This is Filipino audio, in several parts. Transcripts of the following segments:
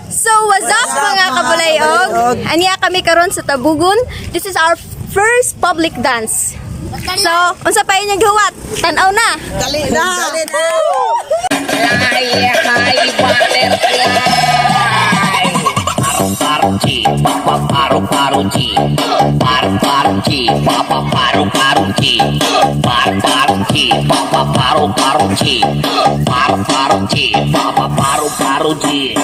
So, what's up mga kabulayog? Aniya kami karon sa Tabugon. This is our first public dance. So, unsa pa inyong gihuwat? Tanaw na. Dali na! Dali na! Paru-paru-ci, papa paru-paru-ci, paru-paru-ci, papa paru-paru-ci, paru-paru-ci, papa paru-paru-ci, paru-paru-ci, papa paru-paru-ci.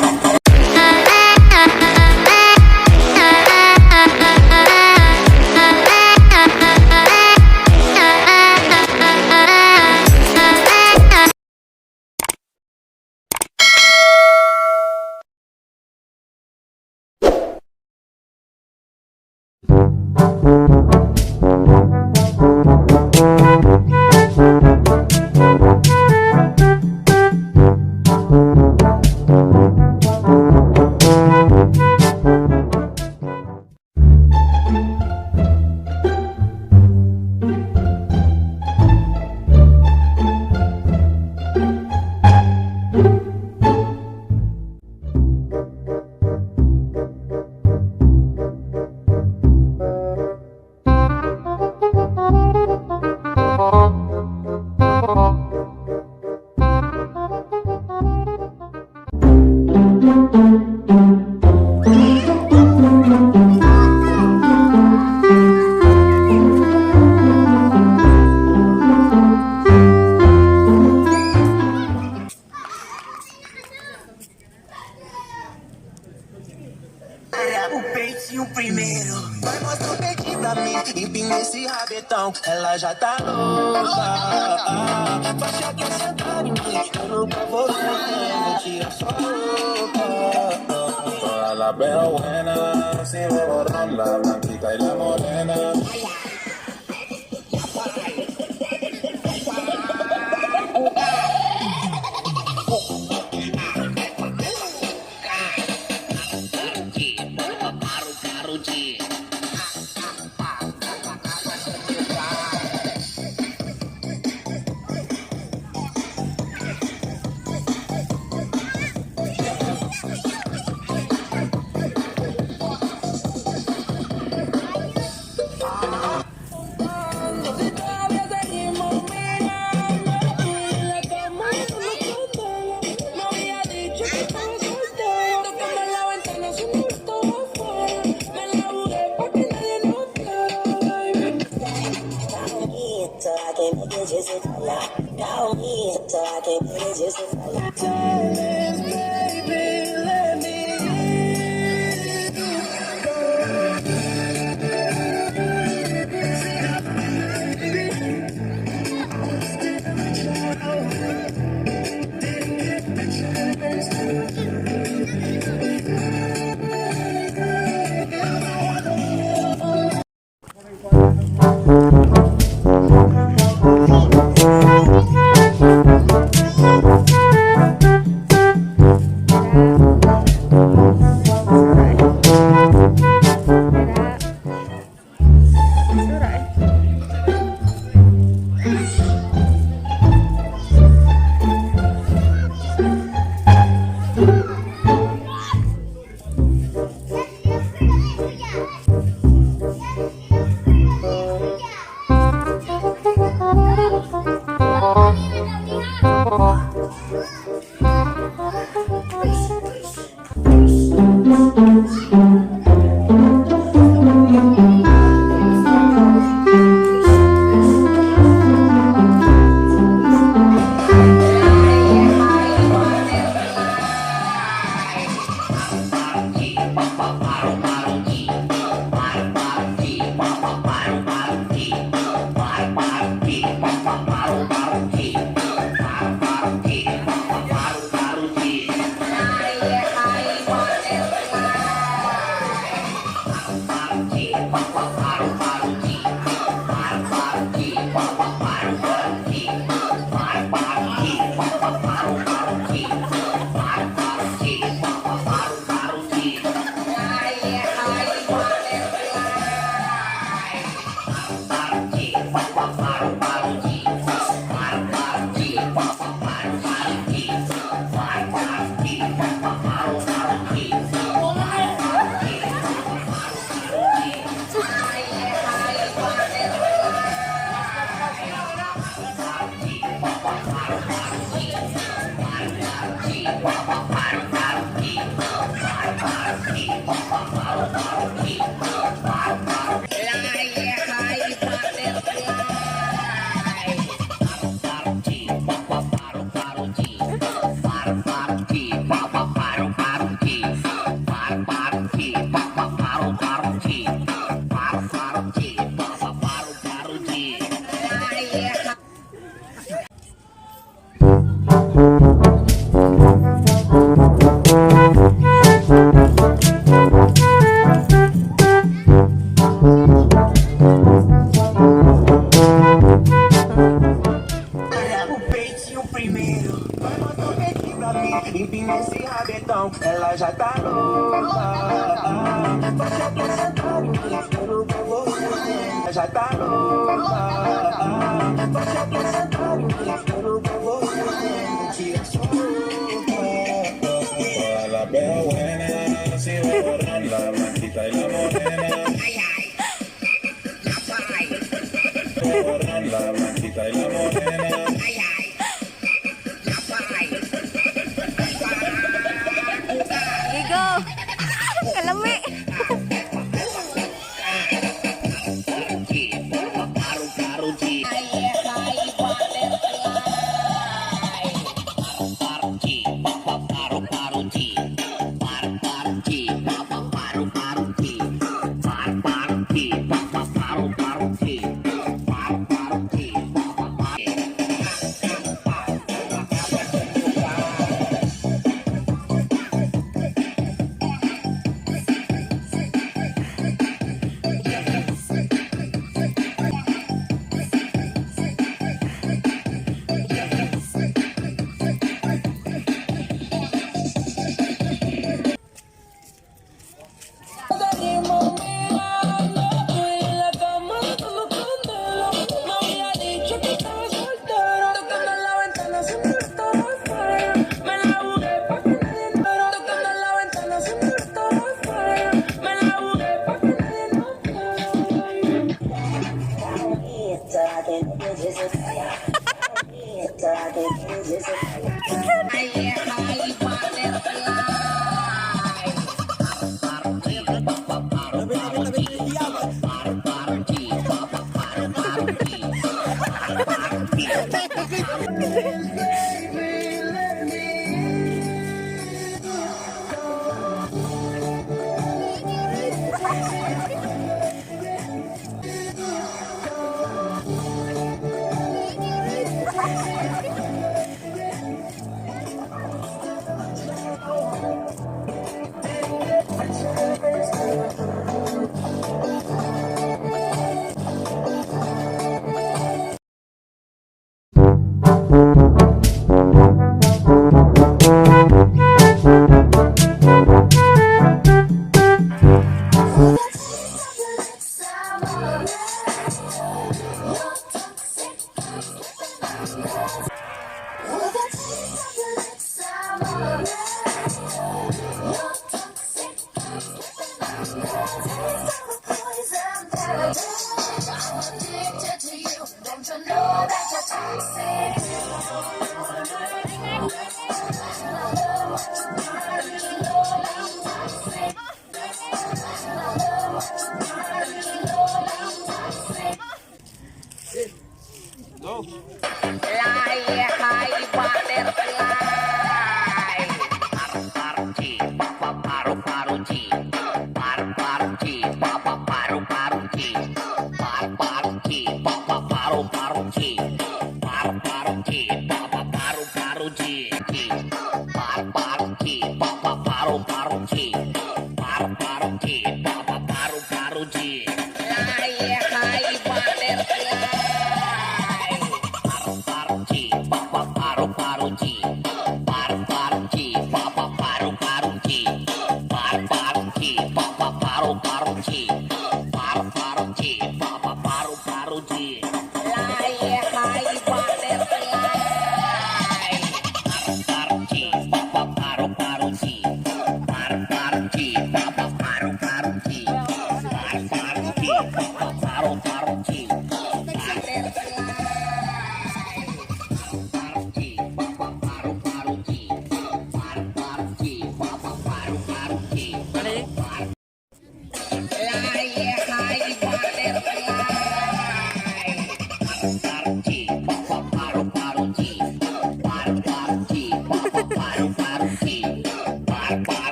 O peitinho primeiro. Vai mostrar o peitinho pra mim. Empina esse rabetão. Ela já tá louca. Faixa que sentar em mim. Eu nunca vou tirar sua roupa. Toda la veo buena. Si me borran la blanquita y la morena. Surat. rabetão, ela já tá louca. Baixa pra sentar em mim, eu não vou você. Já tá louca. Baixa pra sentar em mim, eu não vou você. Que é só La veo buena, si me borran la blanquita y la morena. Me borran la blanquita y la morena. Gigo! Kalami!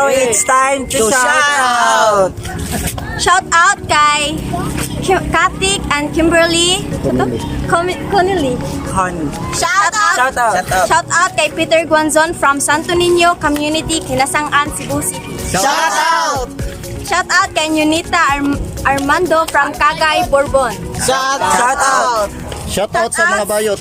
Now it's time to shout out. Shout out kay Katik and Kimberly. Connelly. Shout out. Shout out. Shout out kay Peter Guanzon from Santo Niño Community, Kinasangan, Cebu City. Shout out. Shout out kay Junita Armando from Cagay, Bourbon. Shout out. Shout out sa mga bayot.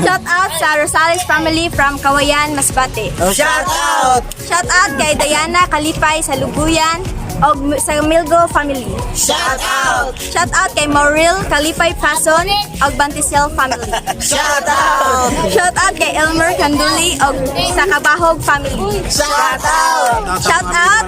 Shout out sa Rosales family from Kawayan, Masbate. Shout out. Shout out kay Diana Kalipay sa Lubuyan o sa Milgo family. Shout out. Shout out kay Mauril Kalipay Pason o Bantisel family. Shout out. Shout out kay Elmer Canduli o sa Kabahog family. Shout out. Shout out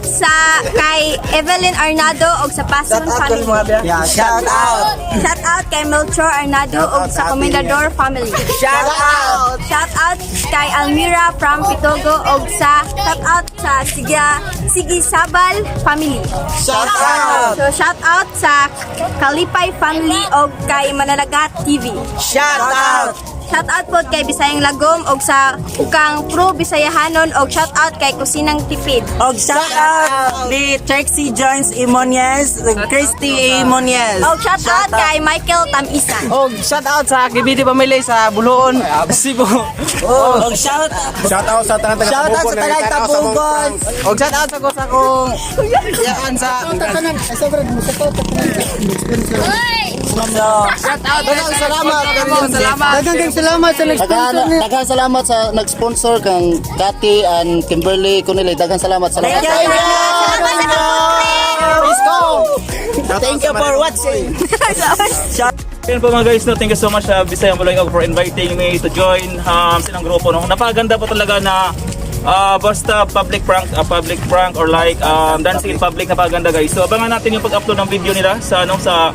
sa kay Evelyn Arnado o sa Pason family. Yeah, shout out. Shout out kay Melchor Arnado o sa Comendador family. Shout out. Shout out kay Almira from Pitogo o sa shout out sa Sigi Sabal family. Shout out. So shout out sa Kalipay family o kay Manalagat TV. Shout out. Shout out po kay Bisayang Lagom o sa Ukang Pro Bisayahanon o shout out kay Kusinang Tipid. Og shout out ni Trixie Jones Imoniez, Christy Imoniez. O shout out kay Michael Tamisan. Oh, shout out sa Kibidi Pamilya sa Buluon, Cebu. Og shout out. Shout out sa taga Shout out sa tagay Tabugon. Og shout out sa ko sa kong yaan sa Daghang salamat. salamat sa Daghang salamat sa nag-sponsor kang Kati and Kimberly Connelly. Daghang salamat. Thank you. Let's go. Thank you for watching. Yan po mga guys, no, thank you so much Bisayang Bulaog for inviting me to join silang grupo. No? Napakaganda po talaga na basta public prank or like dancing in public, napakaganda guys. So abangan natin yung pag-upload ng video nila sa sa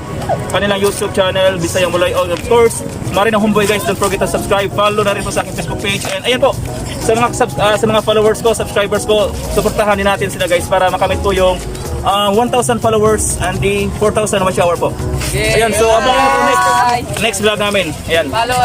kanilang YouTube channel, Bisayang Bulaog. Of course, Marina Homeboy guys, don't forget to subscribe, follow na rin po sa aking Facebook page. And ayan po, sa mga followers ko, subscribers ko, suportahan din natin sila guys para makamit po yung 1,000 followers and the 4,000 watch hour po. Ayan, so abangan po next vlog namin. Ayan. follow